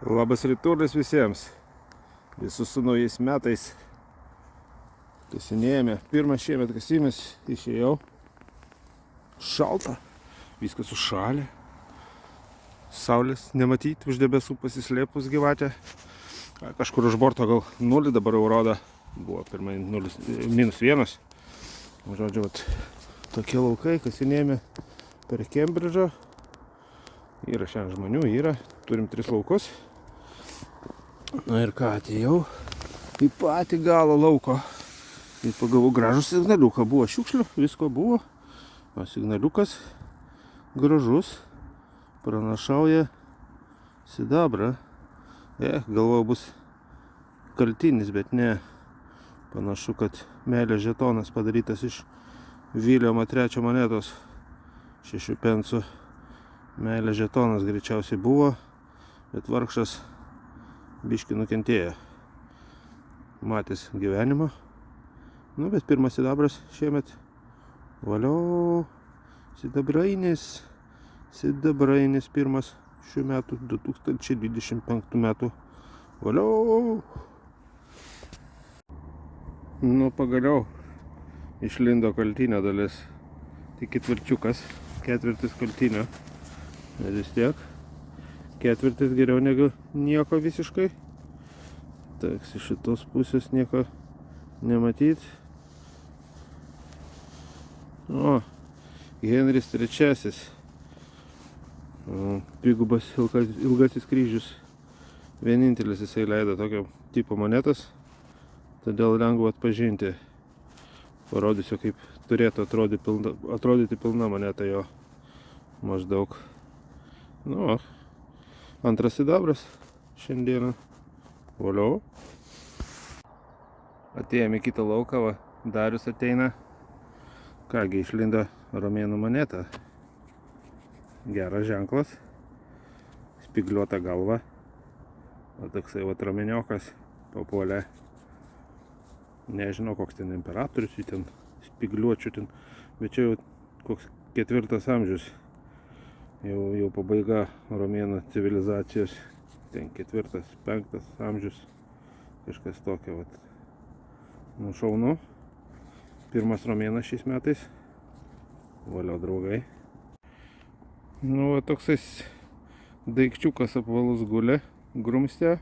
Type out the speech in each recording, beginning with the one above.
Labas rytulis visiems. Visus su naujais metais. Kasinėjame. Pirmas šiemet kasimas. Išėjau. Šalta. Viskas užšalė. Saulės nematyti, už debesų pasislėpus gyvatė. Kažkur už borto gal 0, dabar jau rodo. Buvo pirmai -1. Žodžiu, tokie laukai kasinėjame per Kembridžą. Yra šiandien žmonių, yra. Turim 3 laukus. Na ir ką, atėjau į patį galą lauko. Ir pagavau gražų signaliuką. Buvo šiukšlių, visko buvo. O signaliukas gražus. Pranašauja sidabrą. Galvojau bus kaltinis, bet ne. Panašu, kad meilės žetonas padarytas iš Viljamo 3 monetos. 6 pensų. Meilės žetonas greičiausiai buvo, bet vargšas biškį nukentėjo. Matęs gyvenimą. Nu, bet pirmas sidabras šiemet. Valio, sidabrainis. Sidabrainis pirmas šių metų, 2025 metų. Valio. Nu, pagaliau išlindo kaltinio dalis. Tik ketvirčiukas, ketvirtis kaltinio. Bet vis tiek, ketvirtis geriau negu nieko visiškai. Teks iš šitos pusės nieko nematyt. O, Henris III. Dvigubas ilgasis kryžius. Vienintelis jisai leido tokio tipo monetas. Todėl lengva atpažinti. Parodysiu, kaip turėtų atrodyti pilna moneta jo maždaug. Nu, antras sidabras šiandieną. Valiau. Atėjome į kitą lauką, va, Darius ateina. Kągi, išlindo romėnų moneta. Geras ženklas. Spigliuota galva. O toksai va romėniokas papuolė. Nežinau, koks ten imperatorius, jį ten spigliuočių ten. Bet čia jau koks 4 amžius. Jau pabaiga romėnų civilizacijos. Ten 4, 5 amžius. Kažkas tokio, vat. Nu, šaunu. Pirmas romėnas šiais metais. Valio, draugai. Nu, va, toksais daikčiukas apvalus gulė. Grumstė.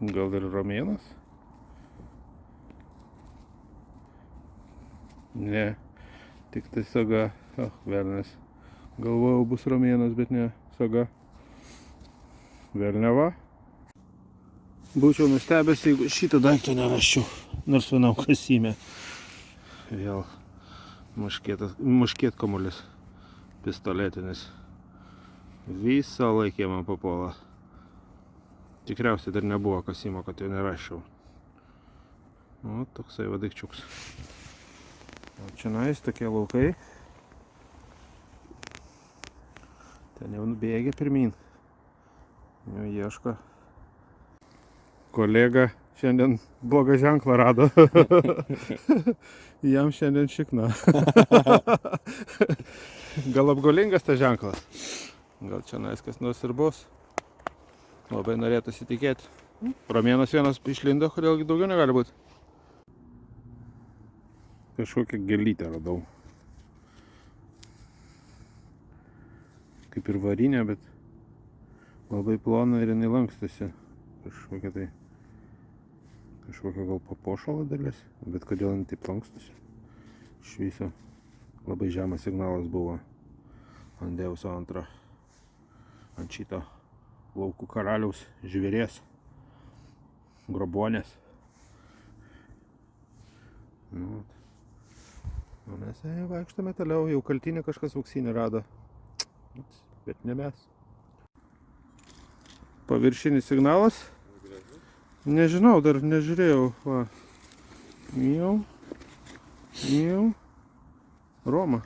Gal ir romėnas. Ne, tik tai saga. Velnias. Galvojau bus romėnas, bet ne saga. Velniava. Būčiau nustebęs, jeigu šitą daiktą nerasčiau. Nors vienam kasime. Vėl muškietkamulis pistoletinis. Visą laikę man papuola. Tikriausiai dar nebuvo kasimo, kad jo nerasčiau. O, toksai vadaikčiuks. O čia nais tokie laukai. Ten jau nubėgė pirmin. Jau ieško. Kolega šiandien blogą ženklą rado. Jam šiandien šikna. Gal apgaulingas tas ženklas? Gal čia nais kas nors ir bus. Labai norėtųsi tikėti. Romėnas vienas išlindo, kodėl daugiau negali būti. Kažkokią gėlytę radau. Kaip ir varinė, bet labai plona ir jinai lankstasi. Kažkokia gal papuošalo dalis, bet kodėl jinai taip lankstasi. Iš viso labai žemas signalas buvo ant Deuso antro, ant šito laukų karaliaus žvėries, grobuonės. Nu, mes vaikštame toliau, jau kaltinį kažkas auksinį rado. Bet ne mes. Paviršinis signalas. Nežinau, dar nežiūrėjau. Va. Miau. Roma.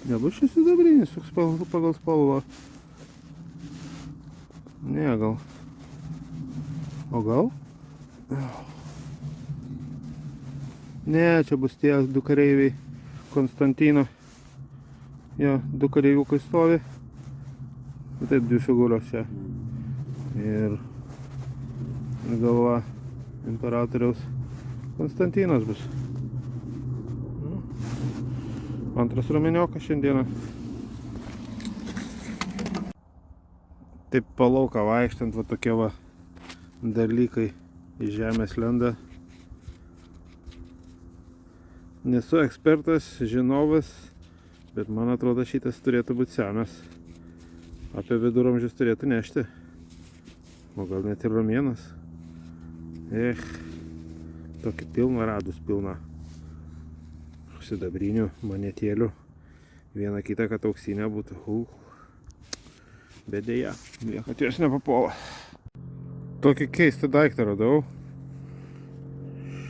Nebus šis sidabrinis, toks pagal spalvą. Ne, gal. O gal? Ne, čia bus tie 2 kareiviai Konstantino. Jo, 2 kareiviukai stovi. Tai dvi figūros čia. Ir galva imperatoriaus Konstantinas bus. Antras rumeniokas šiandieną. Taip palauką vaikštant, va tokie va dalykai į žemės lenda. Nesu ekspertas, žinovas, bet man atrodo šitas turėtų būti senas. Apie viduramžius turėtų nešti. O gal net ir romėnas. Tokį pilną radus, pilną sidabrinių monetėlių. Viena kita, kad auksinė būtų. Bet dėja, kad jos nepapuola. Tokį keistą daiktą radau.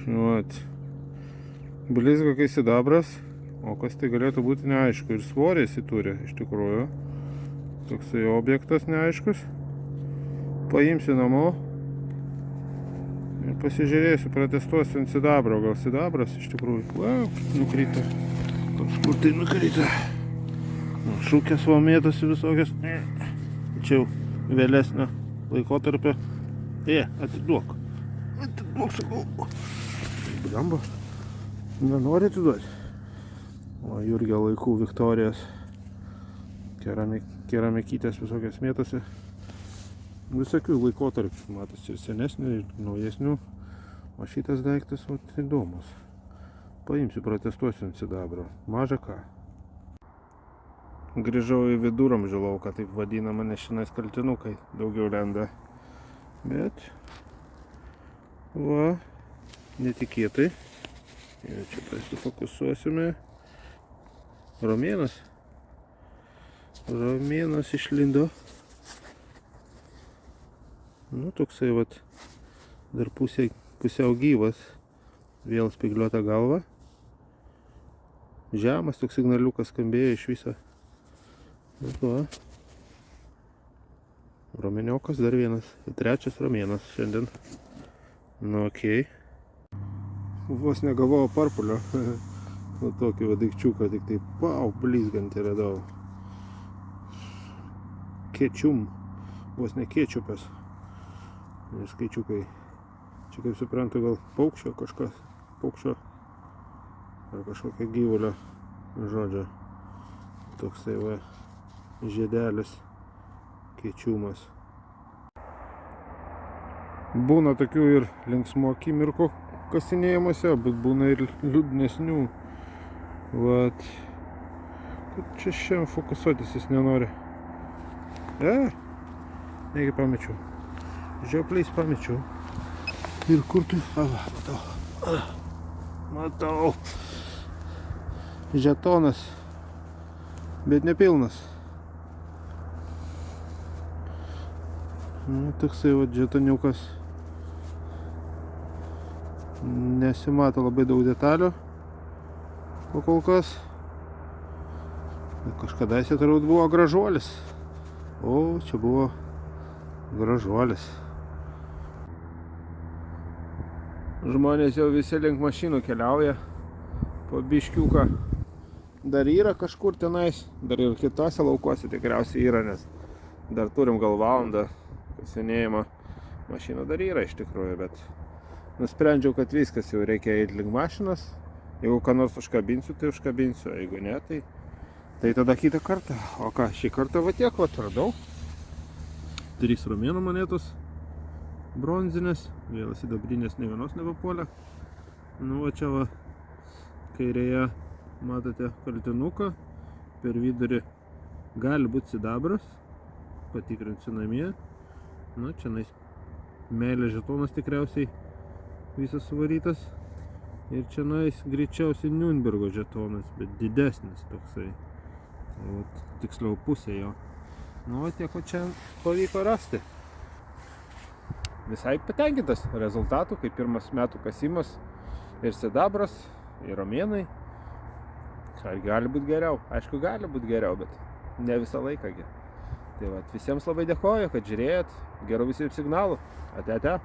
Vat. Blizga kai sidabras, o kas tai galėtų būti neaišku. Ir svorį jis turi, iš tikrųjų. Toksai objektas neaiškus. Paimsiu namo ir pasižiūrėsiu, protestuosiu ant sidabro. Gal sidabras iš tikrųjų. Wow, nukrito. Kažkur tai nukrito. Šūkės va mėtosi visokias. Čia jau vėlesnio laikotarpio. Atiduok. Atiduok, sakau. Blemba. Nenori atiduoti. O Jurgio laikų Viktorijos keramikytės visokias mėtosi. Visokių laikotarpių matosi ir senesnių, ir naujesnių. O šitas daiktas įdomus. Paimsiu, protestuosiu ant sidabro. Maža ką. Grįžau į viduramžių lauką, taip vadinama, nes šiandien kaltinukai daugiau lenda. Bet va, netikėtai. Ir čia pasifokusuosime. Romėnas. Romėnas išlindo. Nu, toksai vat, dar pusiau gyvas. Vėl spygliuota galva. Žemas toks signaliukas skambėjo iš viso. Bet va. Romeniokas dar vienas. Trečias romėnas šiandien. Nu, okei. Vos negavau parpulio. Nu, tokį daikčiuką, tik tai blizgantį radau. Kečium. Vos ne kečiupas. Ir skaičiukai. Čia, kaip suprantu, gal paukščio kažkas. Paukščio. Ar kažkokio gyvulio žodžio. Toksai va žiedelis. Kečiumas. Būna tokių ir linksmų akimirkų kasinėjimuose, bet būna ir liūdnesnių. Vat. Čia šiandien fokusuotis jis nenori. Negi pamečiau. Žiopliais pamečiau. Ir kur tu? Matau. Matau. Žetonas. Bet nepilnas. Nu, toksai va žetoniukas. Nesimato labai daug detalių. O kol kas. Kažkadaise turbūt buvo gražuolis. O, čia buvo gražuolis. Žmonės jau visi link mašinų keliauja. Po biškiuką. Dar yra kažkur tenais. Dar ir kitose laukuose tikriausiai yra, nes dar turim gal valandą kasinėjimą. Mašina dar yra iš tikrųjų, bet nusprendžiau, kad viskas jau reikia eiti link mašinos. Jeigu ką nors užkabinsiu, tai užkabinsiu. Jeigu ne, tai tada kitą kartą. O ką, šį kartą va tiek va radau. 3 romėnų monetos. Bronzinės. Vėl sidabrinės ne vienos nepapuolė. Nu va čia va kairėje matote kaltinuką. Per vidurį gali būti sidabras. Patikrinsiu namie. Nu, čia meilės žetonas tikriausiai visas suvarytas. Ir čia greičiausiai Niurnbergo žetonas, bet didesnis toksai. Vat, tiksliau pusė jo. Nu, tiek va čia pavyko rasti. Visai patenkintas rezultatų, kaip pirmas metų kasimas. Ir sidabras, ir romėnai. Ar gali būti geriau? Aišku, gali būti geriau, bet ne visą laiką. Tai vat, visiems labai dėkoju, kad žiūrėjot. Gerų visiems signalų. Ate.